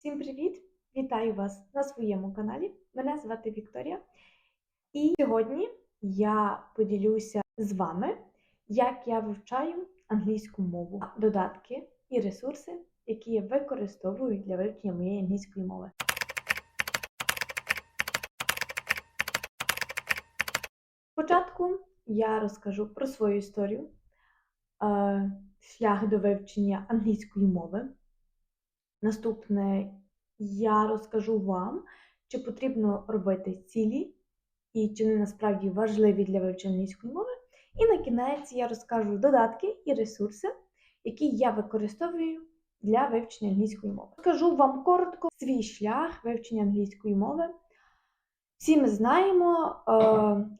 Всім привіт! Вітаю вас на своєму каналі. Мене звати Вікторія. І сьогодні я поділюся з вами, як я вивчаю англійську мову, додатки і ресурси, які я використовую для вивчення моєї англійської мови. Спочатку я розкажу про свою історію, шлях до вивчення англійської мови. Наступне я розкажу вам, чи потрібно робити цілі і чи вони насправді важливі для вивчення англійської мови. І на кінець я розкажу додатки і ресурси, які я використовую для вивчення англійської мови. Скажу вам коротко свій шлях вивчення англійської мови. Всі ми знаємо,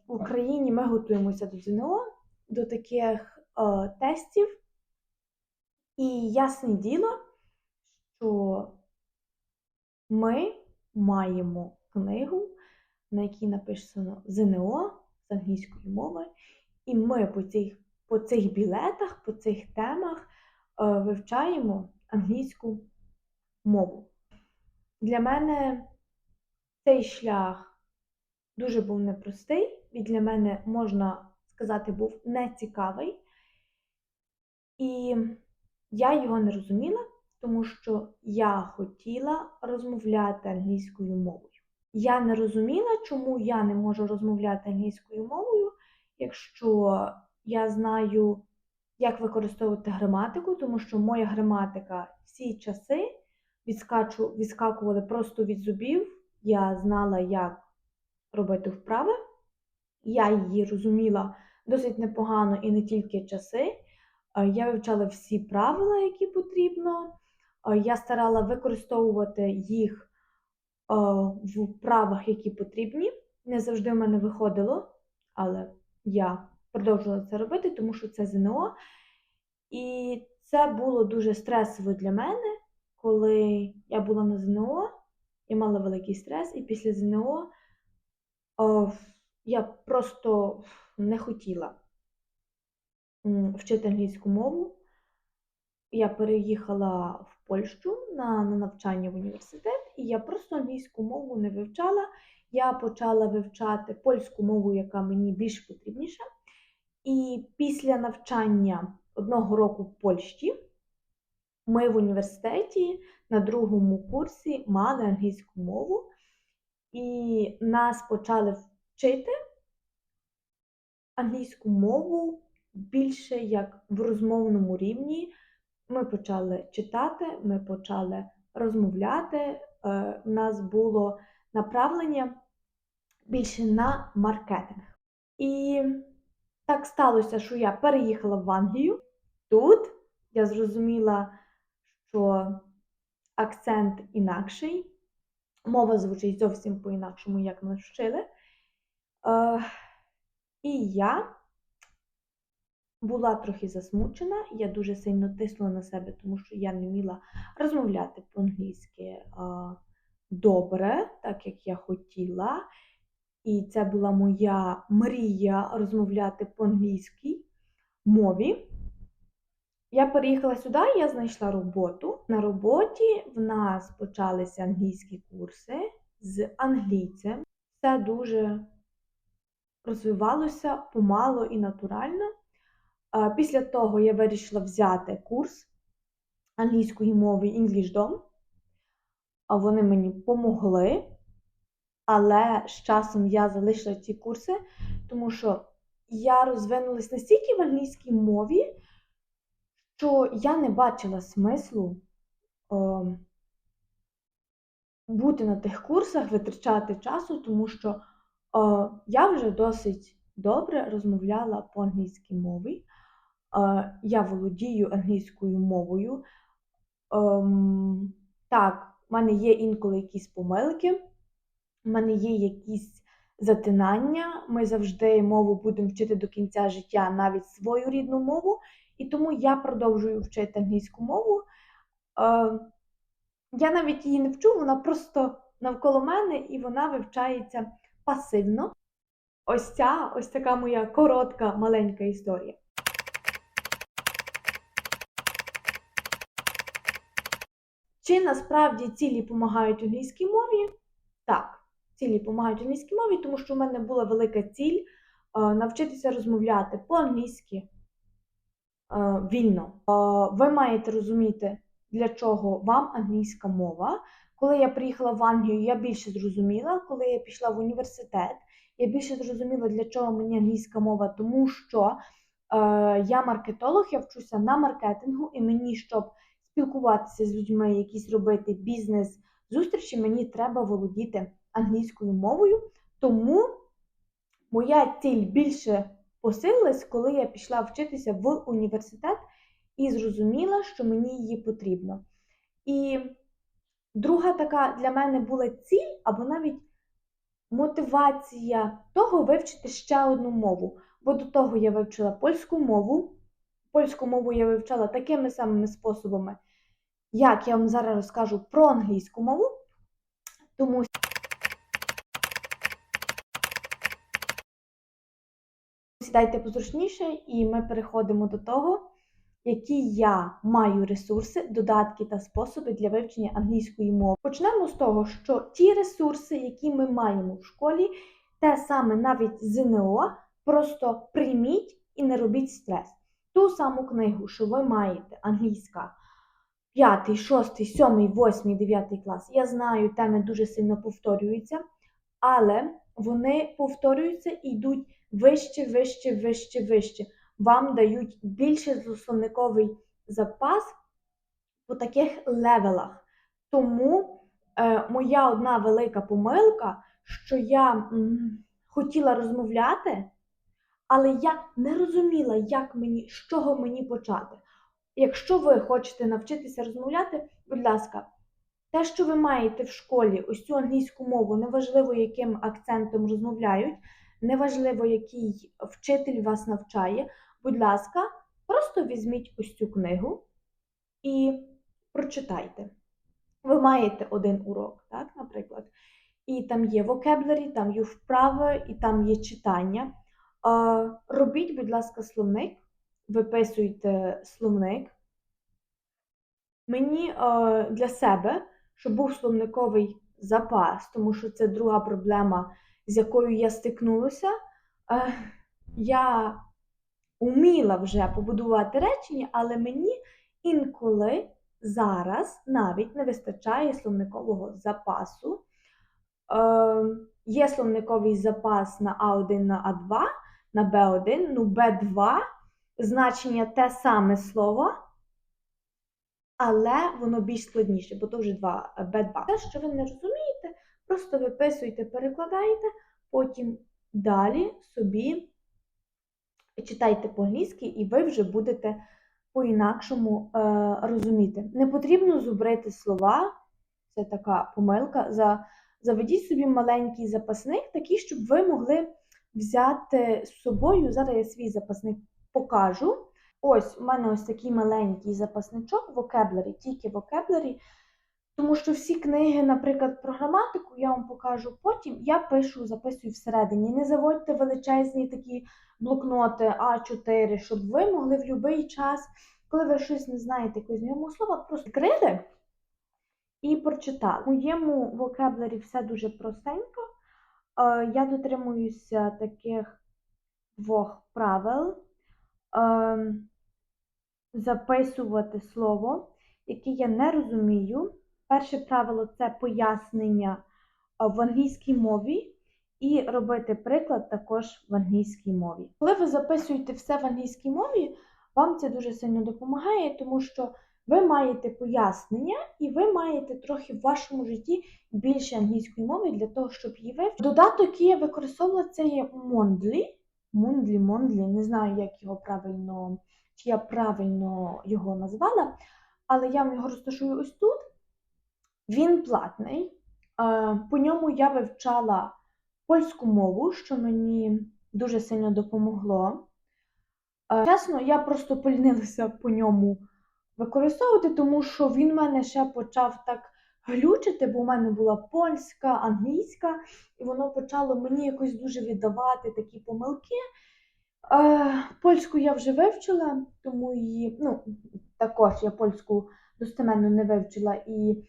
в Україні ми готуємося до ЗНО, до таких тестів. І ясне діло, що ми маємо книгу, на якій написано ЗНО з англійської мови, і ми по цих білетах, по цих темах вивчаємо англійську мову. Для мене цей шлях дуже був непростий, і для мене, можна сказати, був нецікавий. І я його не розуміла, тому що я хотіла розмовляти англійською мовою. Я не розуміла, чому я не можу розмовляти англійською мовою, якщо я знаю, як використовувати граматику, тому що моя граматика всі часи відскакували просто від зубів. Я знала, як робити вправи. Я її розуміла досить непогано і не тільки часи. Я вивчала всі правила, які потрібно. Я старала використовувати їх в вправах, які потрібні. Не завжди в мене виходило, але я продовжувала це робити, тому що це ЗНО. І це було дуже стресово для мене, коли я була на ЗНО, я мала великий стрес, і після ЗНО я просто не хотіла вчити англійську мову. Я переїхала в Польщу на навчання в університет, і я просто англійську мову не вивчала. Я почала вивчати польську мову, яка мені більш потрібніша. І після навчання 1 року в Польщі ми в університеті на 2-му курсі мали англійську мову. І нас почали вчити англійську мову більше як в розмовному рівні. Ми почали читати, ми почали розмовляти, у нас було направлення більше на маркетинг. І так сталося, що я переїхала в Англію. Тут я зрозуміла, що акцент інакший, мова звучить зовсім по-інакшому, як нас вчили. І я була трохи засмучена, я дуже сильно тиснула на себе, тому що я не вміла розмовляти по-англійськи добре, так як я хотіла. І це була моя мрія розмовляти по англійській мові. Я переїхала сюди, я знайшла роботу. На роботі в нас почалися англійські курси з англійцем. Все дуже розвивалося помало і натурально. Після того я вирішила взяти курс англійської мови EnglishDom. Вони мені помогли, але з часом я залишила ці курси, тому що я розвинулась настільки в англійській мові, що я не бачила смислу бути на тих курсах, витрачати часу, тому що я вже досить добре розмовляла по англійській мові. Я володію англійською мовою. Так, в мене є інколи якісь помилки, в мене є якісь затинання. Ми завжди мову будемо вчити до кінця життя, навіть свою рідну мову. І тому я продовжую вчити англійську мову. Я навіть її не вчу, вона просто навколо мене і вона вивчається пасивно. Ось така моя коротка, маленька історія. Чи насправді цілі допомагають англійській мові? Так, цілі допомагають англійській мові, тому що в мене була велика ціль навчитися розмовляти по-англійськи вільно. Ви маєте розуміти, для чого вам англійська мова. Коли я приїхала в Англію, я більше зрозуміла. Коли я пішла в університет, я більше зрозуміла, для чого мені англійська мова, тому що я маркетолог, я вчуся на маркетингу, і мені, щоб спілкуватися з людьми, якісь робити бізнес-зустрічі, мені треба володіти англійською мовою. Тому моя ціль більше посилилась, коли я пішла вчитися в університет і зрозуміла, що мені її потрібно. І друга така для мене була ціль, або навіть мотивація того вивчити ще одну мову. Бо до того я вивчила польську мову. Польську мову я вивчала такими самими способами, як я вам зараз розкажу про англійську мову. Тому сідайте позручніше, і ми переходимо до того, які я маю ресурси, додатки та способи для вивчення англійської мови. Почнемо з того, що ті ресурси, які ми маємо в школі, те саме навіть ЗНО, просто прийміть і не робіть стрес. Ту саму книгу, що ви маєте, англійська, 5, 6, 7, 8, 9 клас, я знаю, теми дуже сильно повторюються, але вони повторюються і йдуть вище, вище, вище, вище. Вам дають більше словниковий запас по таких левелах. Тому моя одна велика помилка, що я хотіла розмовляти, але я не розуміла, як мені, з чого мені почати. Якщо ви хочете навчитися розмовляти, будь ласка, те, що ви маєте в школі, ось цю англійську мову, неважливо, яким акцентом розмовляють, неважливо, який вчитель вас навчає, будь ласка, просто візьміть ось цю книгу і прочитайте. Ви маєте один урок, так, наприклад, і там є vocabulary, там є вправи, і там є читання. Робіть, будь ласка, словник, виписуйте словник. Мені для себе, щоб був словниковий запас, тому що це друга проблема, з якою я стикнулася, я вміла вже побудувати речення, але мені інколи зараз навіть не вистачає словникового запасу. Є словниковий запас на А1, на А2, на Б1, ну Б2, значення те саме слово, але воно більш складніше, бо то вже Б2. Те, що ви не розумієте, просто виписуйте, перекладаєте, потім далі собі читайте по-англійськи, і ви вже будете по-інакшому розуміти. Не потрібно зубрити слова, це така помилка. Заведіть собі маленький запасник, такий, щоб ви могли взяти з собою. Зараз я свій запасник покажу. Ось, у мене ось такий маленький запасничок, vocabulary, тільки vocabulary, тому що всі книги, наприклад, про граматику, я вам покажу потім, я записую всередині. Не заводьте величезні такі блокноти А4, щоб ви могли в будь-який час, коли ви щось не знаєте, якогось знайомого слова, просто відкрили і прочитали. У моєму vocabulary все дуже простенько. Я дотримуюся таких двох правил. Записувати слово, яке я не розумію. Перше правило – це пояснення в англійській мові і робити приклад також в англійській мові. Коли ви записуєте все в англійській мові, вам це дуже сильно допомагає, тому що ви маєте пояснення і ви маєте трохи в вашому житті більше англійської мови для того, щоб її вивчити. Додаток, який я використовувала, це є Mondly. Mondly, не знаю, як його правильно, чи я правильно його назвала, але я вам його розташую ось тут. Він платний. По ньому я вивчала польську мову, що мені дуже сильно допомогло. Чесно, я просто полінилася по ньому використовувати, тому що він мене ще почав так глючити, бо в мене була польська, англійська, і воно почало мені якось дуже віддавати такі помилки. Польську я вже вивчила, тому її, також я польську достеменно не вивчила, і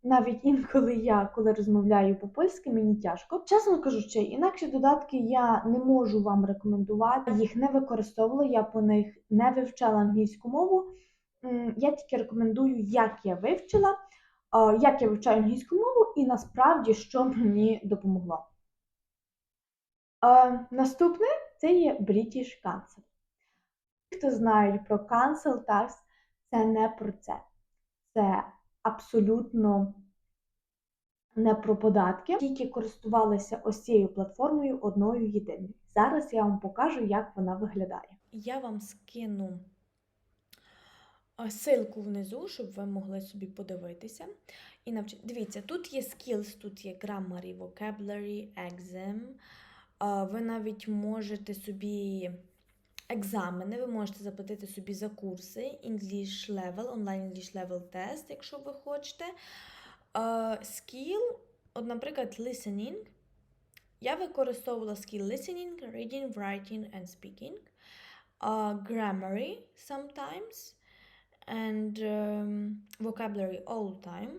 навіть інколи коли розмовляю по-польськи, мені тяжко. Чесно кажучи, інакші додатки я не можу вам рекомендувати, їх не використовувала, я по них не вивчала англійську мову. Я тільки рекомендую, як я вивчила, як я вивчаю англійську мову і насправді, що мені допомогло. Наступне це є British Council. Хто знає про Council Tax, це не про це. Це абсолютно не про податки. Тільки користувалися ось цією платформою одною єдиною. Зараз я вам покажу, як вона виглядає. Я вам скину ссылку внизу, щоб ви могли собі подивитися і навчити. Дивіться, тут є skills, тут є grammar, vocabulary, exam. Ви навіть можете собі екзамени, ви можете заплатити собі за курси English Level, Online English Level Test, якщо ви хочете. Skill, от, наприклад, listening. Я використовувала skill listening, reading, writing and speaking. Grammar sometimes. And vocabulary all time.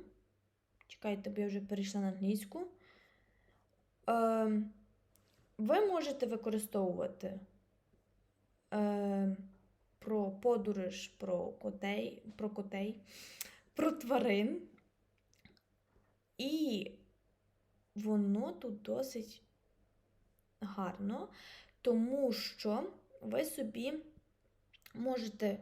Чекайте, бо я вже перейшла на англійську. Ви можете використовувати про подорож, про котей, про тварин. І воно тут досить гарно, тому що ви собі можете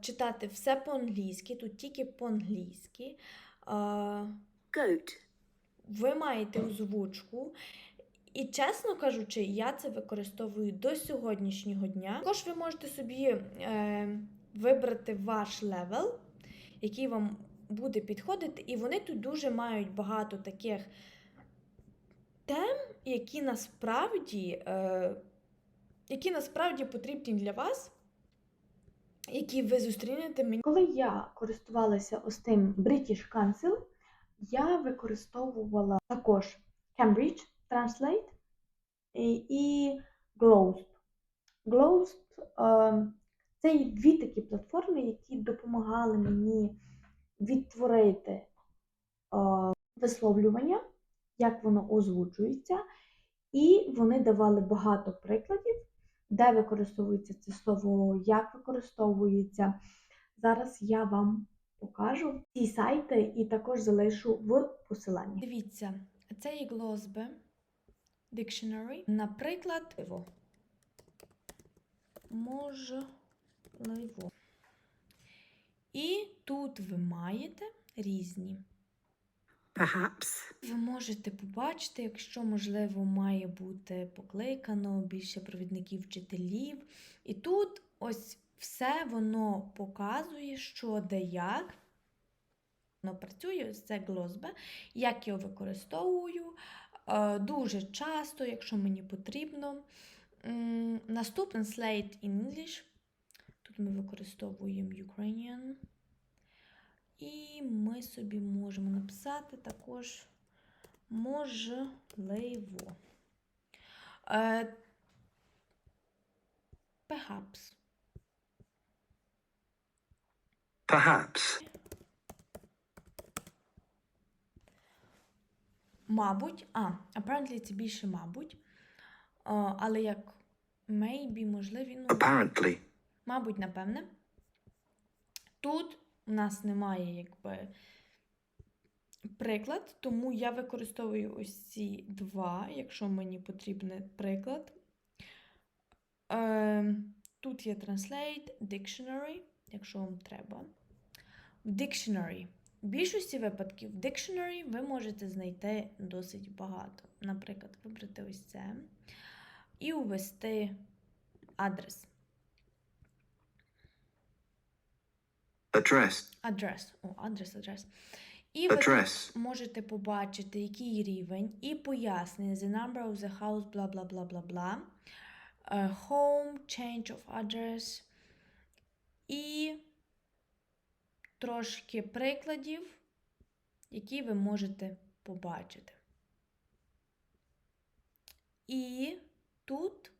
читати все по-англійськи, тут тільки по-англійськи. Goat. Ви маєте озвучку. І, чесно кажучи, я це використовую до сьогоднішнього дня. Також ви можете собі вибрати ваш левел, який вам буде підходити. І вони тут дуже мають багато таких тем, які насправді потрібні для вас, які ви зустрінете мені. Коли я користувалася ось тим British Council, я використовувала також Cambridge Translate і Glossp. Glossp – це є дві такі платформи, які допомагали мені відтворити висловлювання, як воно озвучується, і вони давали багато прикладів, де використовується це слово, як використовується. Зараз я вам покажу ці сайти і також залишу в посиланні. Дивіться, це є Glossp Dictionary. Наприклад, можливо. І тут ви маєте різні. Perhaps. Ви можете побачити, якщо, можливо, має бути покликано більше провідників вчителів. І тут ось все воно показує, що де як. Воно працює, ось це Glossp, як я його використовую. Дуже часто, якщо мені потрібно. Наступний Translate in English. Тут ми використовуємо Ukrainian. І ми собі можемо написати також можливо. Perhaps. Perhaps. Мабуть. Apparently це більше мабуть. Але як maybe, можливо, apparently. Мабуть, напевне. Тут у нас немає, приклад, тому я використовую ось ці два, якщо мені потрібен приклад. Тут є Translate, Dictionary, якщо вам треба. В Dictionary. В більшості випадків в Dictionary ви можете знайти досить багато. Наприклад, вибрати ось це і ввести адрес. Address. Адрес. І ви можете побачити, який рівень, і пояснення. The number of the house, бла, бла, бла, бла, бла. Home, change of address. І трошки прикладів, які ви можете побачити. І тут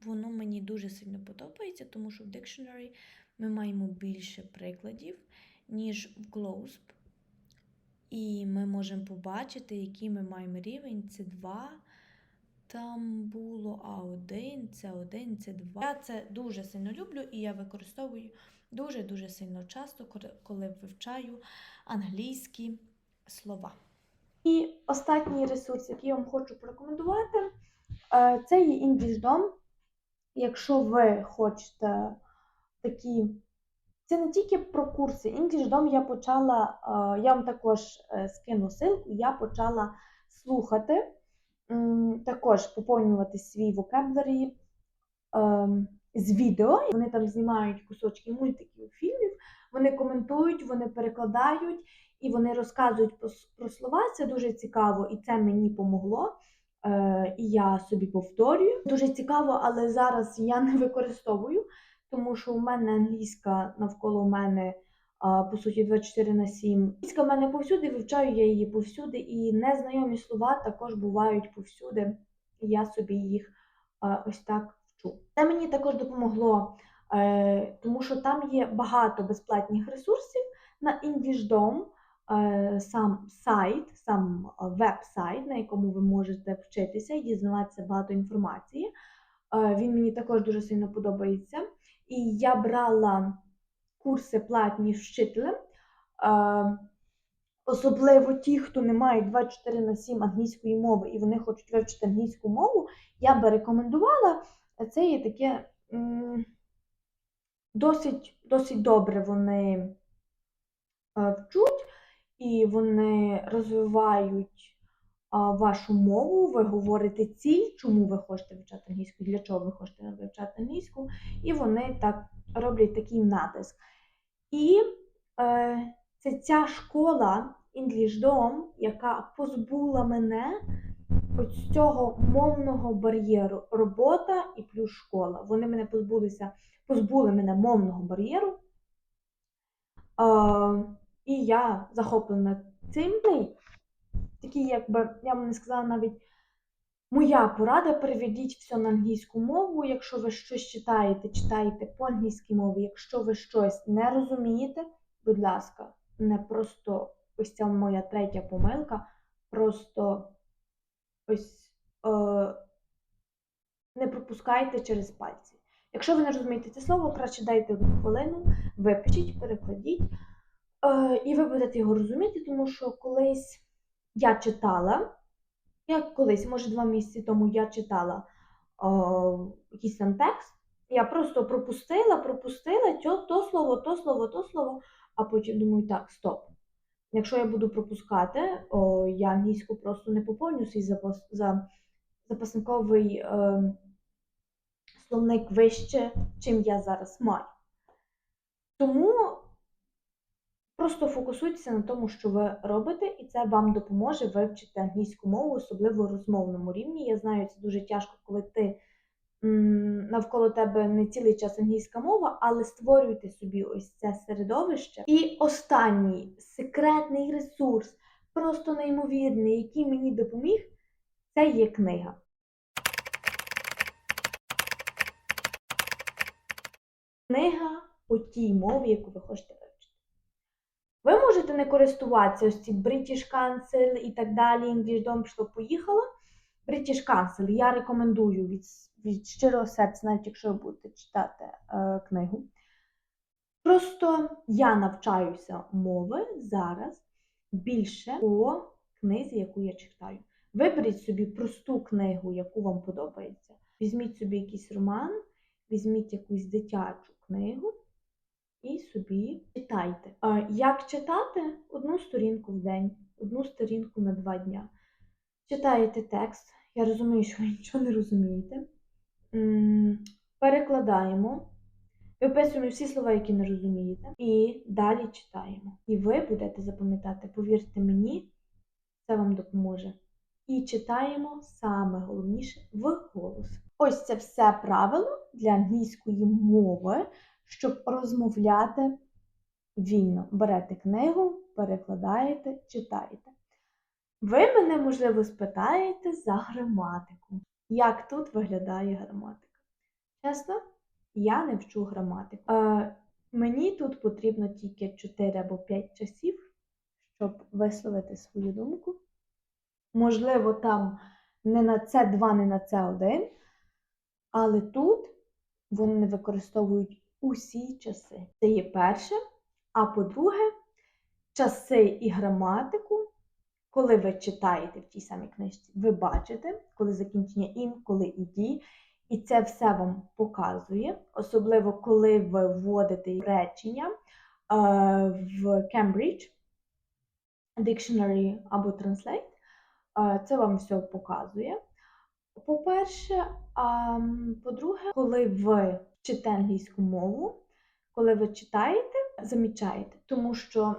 воно мені дуже сильно подобається, тому що в Dictionary ми маємо більше прикладів, ніж в Glossp. І ми можемо побачити, який ми маємо рівень. Це 2. Там було А1, С1, С2. Я це дуже сильно люблю і я використовую дуже-дуже сильно часто, коли вивчаю англійські слова. І останній ресурс, який я вам хочу порекомендувати, це є EnglishDom. Якщо ви хочете такі... Це не тільки про курси. EnglishDom я почала, я вам також скину ссылку, я почала слухати, також поповнювати свій vocabulary з відео. Вони там знімають кусочки мультиків, фільмів, вони коментують, вони перекладають і вони розказують про слова. Це дуже цікаво і це мені помогло. І я собі повторюю. Дуже цікаво, але зараз я не використовую, тому що у мене англійська навколо мене, по суті, 24/7. Англійська в мене повсюди, вивчаю я її повсюди, і незнайомі слова також бувають повсюди, і я собі їх ось так вчу. Це мені також допомогло, тому що там є багато безплатних ресурсів на EnglishDom, сам сайт, сам веб-сайт, на якому ви можете вчитися і дізнаватися багато інформації. Він мені також дуже сильно подобається. І я брала курси платні з вчителем, особливо ті, хто не мають 24/7 англійської мови і вони хочуть вивчити англійську мову, я би рекомендувала. Це є таке досить добре вони вчуть і вони розвивають вашу мову, ви говорите ціль, чому ви хочете вивчати англійську, для чого ви хочете вивчати англійську, і вони так роблять такий натиск. І це ця школа EnglishDom, яка позбула мене ось цього мовного бар'єру. Робота і плюс школа. Вони мене позбули мене мовного бар'єру. І я захоплена цим. Такий, якби, я б не сказала навіть, моя порада: переведіть все на англійську мову. Якщо ви щось читаєте, читайте по англійській мові. Якщо ви щось не розумієте, будь ласка, не просто ось ця моя третя помилка, просто ось не пропускайте через пальці. Якщо ви не розумієте це слово, краще дайте 1 хвилину, випишіть, перекладіть, і ви будете його розуміти, тому що колись я читала, може 2 місяці тому я читала якийсь там текст, я просто пропустила то слово, а потім думаю, так, стоп. Якщо я буду пропускати, я англійську просто не поповню свій запасниковий словник вище, чим я зараз маю. Тому просто фокусуйтеся на тому, що ви робите, і це вам допоможе вивчити англійську мову, особливо в розмовному рівні. Я знаю, це дуже тяжко, коли навколо тебе не цілий час англійська мова, але створюйте собі ось це середовище. І останній секретний ресурс, просто неймовірний, який мені допоміг, це є книга. Книга по тій мові, яку ви хочете вивчити. Ви можете не користуватися ось ці British Council і так далі, EnglishDom, пішло-поїхало. British Council я рекомендую від щирого серця, навіть якщо ви будете читати книгу. Просто я навчаюся мови зараз більше по книзі, яку я читаю. Виберіть собі просту книгу, яку вам подобається. Візьміть собі якийсь роман, візьміть якусь дитячу книгу і собі читайте. Як читати? 1 сторінку в день, 1 сторінку на 2 дня. Читаєте текст, я розумію, що ви нічого не розумієте. Перекладаємо, виписуємо всі слова, які не розумієте, і далі читаємо. І ви будете запам'ятати, повірте мені, це вам допоможе. І читаємо саме головніше вголос. Ось це все правило для англійської мови, щоб розмовляти вільно. Берете книгу, перекладаєте, читаєте. Ви мене, можливо, спитаєте за граматику. як тут виглядає граматика. Чесно, я не вчу граматику. Мені тут потрібно тільки 4 або 5 часів, щоб висловити свою думку. Можливо, там не на С2, не на С1, але тут вони не використовують усі часи. Це є перше. А по-друге, часи і граматику, коли ви читаєте в тій самій книжці, ви бачите, коли закінчення ім, коли іді, і це все вам показує, особливо коли ви вводите речення в Cambridge Dictionary або Translate, це вам все показує. По-перше, по-друге, коли ви вчите англійську мову, коли ви читаєте, замічаєте, тому що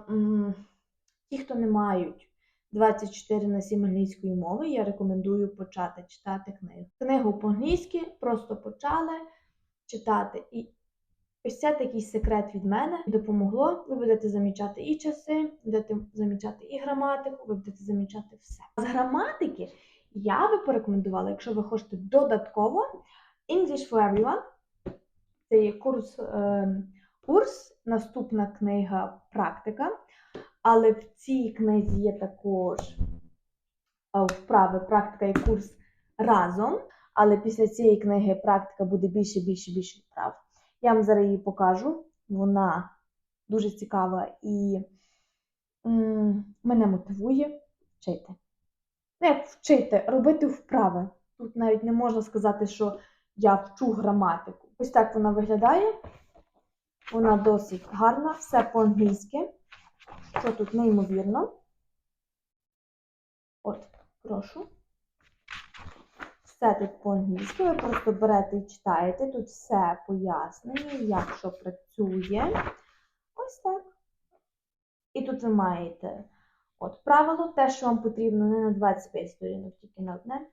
ті, хто не мають 24/7 англійської мови, я рекомендую почати читати книгу. Книгу по-англійськи просто почали читати. І ось це такий секрет від мене. Допомогло. Ви будете замічати і часи, будете замічати і граматику, ви будете замічати все. З граматики я би порекомендувала, якщо ви хочете додатково, English for Everyone. Це є курс, наступна книга «Практика». Але в цій книзі є також вправи, практика і курс разом. Але після цієї книги практика буде більше вправ. Я вам зараз її покажу. Вона дуже цікава і мене мотивує вчити. Не вчити, робити вправи. Тут навіть не можна сказати, що я вчу граматику. Ось так вона виглядає. Вона досить гарна, все по-англійськи. Що тут неймовірно. От, прошу. Все тут по-англійськи. Ви просто берете і читаєте. Тут все пояснено, як що працює. Ось так. І тут ви маєте правило, те, що вам потрібно не на 25 сторінок, тільки на одне.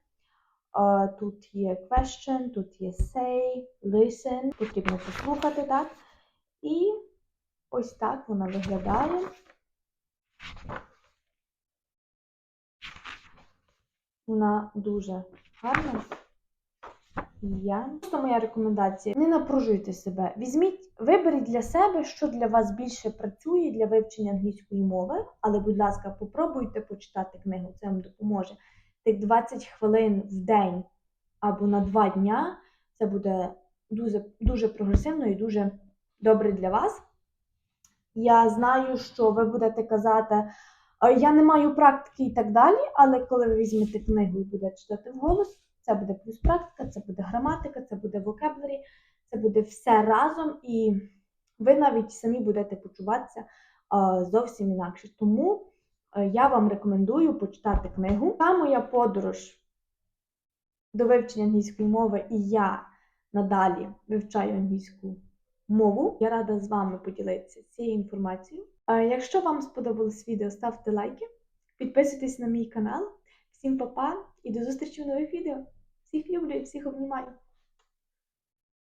Тут є question, тут є say, listen. Потрібно послухати, так? І ось так вона виглядає. Вона дуже гарна. Просто моя рекомендація. Не напружуйте себе. Виберіть для себе, що для вас більше працює для вивчення англійської мови. Але, будь ласка, попробуйте почитати книгу, це вам допоможе. Тих 20 хвилин в день або на 2 дня, це буде дуже, дуже прогресивно і дуже добре для вас. Я знаю, що ви будете казати, я не маю практики і так далі, але коли ви візьмете книгу і будете читати вголос, це буде плюс практика, це буде граматика, це буде vocabulary, це буде все разом, і ви навіть самі будете почуватися зовсім інакше. Тому я вам рекомендую почитати книгу. Та моя подорож до вивчення англійської мови, і я надалі вивчаю англійську мову. Я рада з вами поділитися цією інформацією. Якщо вам сподобалось відео, ставте лайки, підписуйтесь на мій канал. Всім па-па і до зустрічі в нових відео. Всіх люблю і всіх обнімаю.